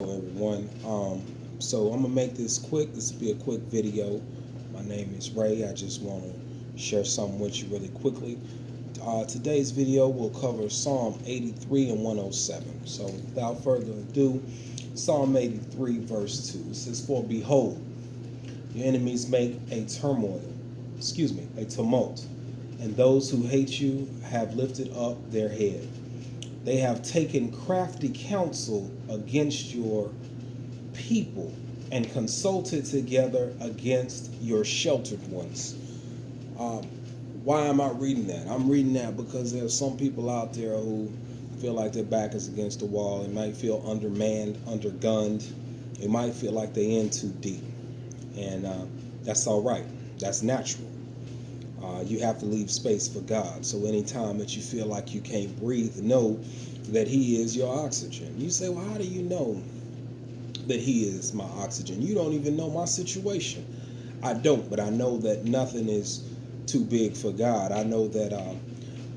Everyone. So I'm gonna make this quick. This will be a quick video. My name is Ray. I just want to share something with you really quickly. Today's video will cover Psalm 83 and 107. So without further ado, Psalm 83 verse 2. It says, "For behold, your enemies make a tumult, and those who hate you have lifted up their head. They have taken crafty counsel against your people and consulted together against your sheltered ones." Why am I reading that? I'm reading that because there are some people out there who feel like their back is against the wall. They might feel undermanned, undergunned. They might feel like they're in too deep. And that's all right. That's natural. You have to leave space for God. So anytime that you feel like you can't breathe, know that He is your oxygen. You say, well, how do you know that He is my oxygen? You don't even know my situation. I don't, but I know that nothing is too big for God. I know that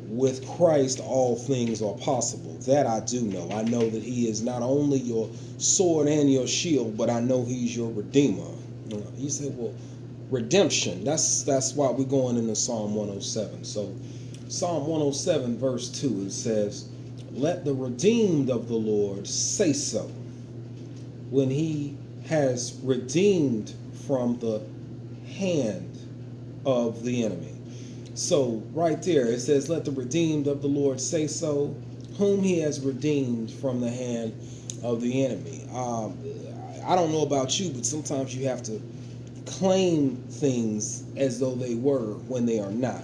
with Christ, all things are possible. That I do know. I know that He is not only your sword and your shield, but I know He's your redeemer. You say, well, redemption. That's why we're going into Psalm 107. So Psalm 107 verse 2, it says, "Let the redeemed of the Lord say so, when He has redeemed from the hand of the enemy." So right there it says, let the redeemed of the Lord say so, whom He has redeemed from the hand of the enemy. I don't know about you, but sometimes you have to claim things as though they were when they are not.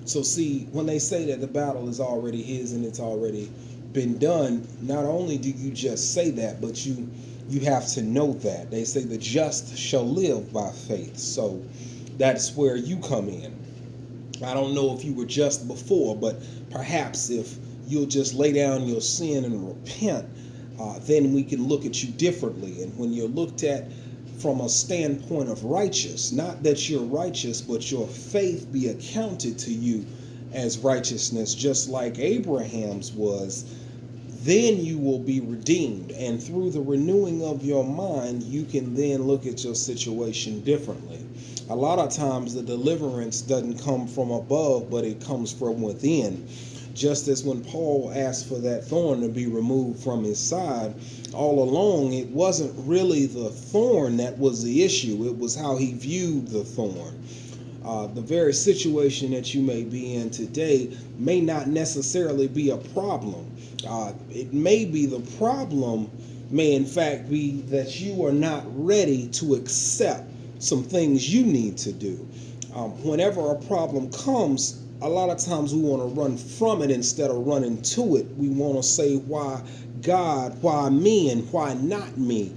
So see, when they say that the battle is already His and it's already been done, not only do you just say that, but you have to know that. They say the just shall live by faith. So that's where you come in. I don't know if you were just before, but perhaps if you'll just lay down your sin and repent, then we can look at you differently. And when you're looked at from a standpoint of righteous, not that you're righteous, but your faith be accounted to you as righteousness, just like Abraham's was, then you will be redeemed. And through the renewing of your mind, you can then look at your situation differently. A lot of times the deliverance doesn't come from above, but it comes from within. Just as when Paul asked for that thorn to be removed from his side, all along it wasn't really the thorn that was the issue. It was how he viewed the thorn. The very situation that you may be in today may not necessarily be a problem. It may be the problem may in fact be that you are not ready to accept some things you need to do. Whenever a problem comes, a lot of times we want to run from it instead of running to it. We want to say, why God, why me, and why not me?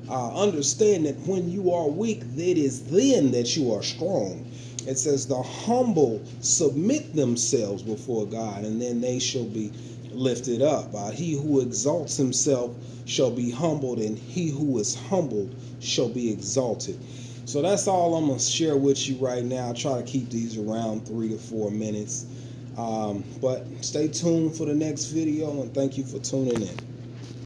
Understand that when you are weak, it is then that you are strong. It says the humble submit themselves before God, and then they shall be lifted up. He who exalts himself shall be humbled, and he who is humbled shall be exalted. So that's all I'm going to share with you right now. I try to keep these around 3 to 4 minutes. But stay tuned for the next video, and thank you for tuning in.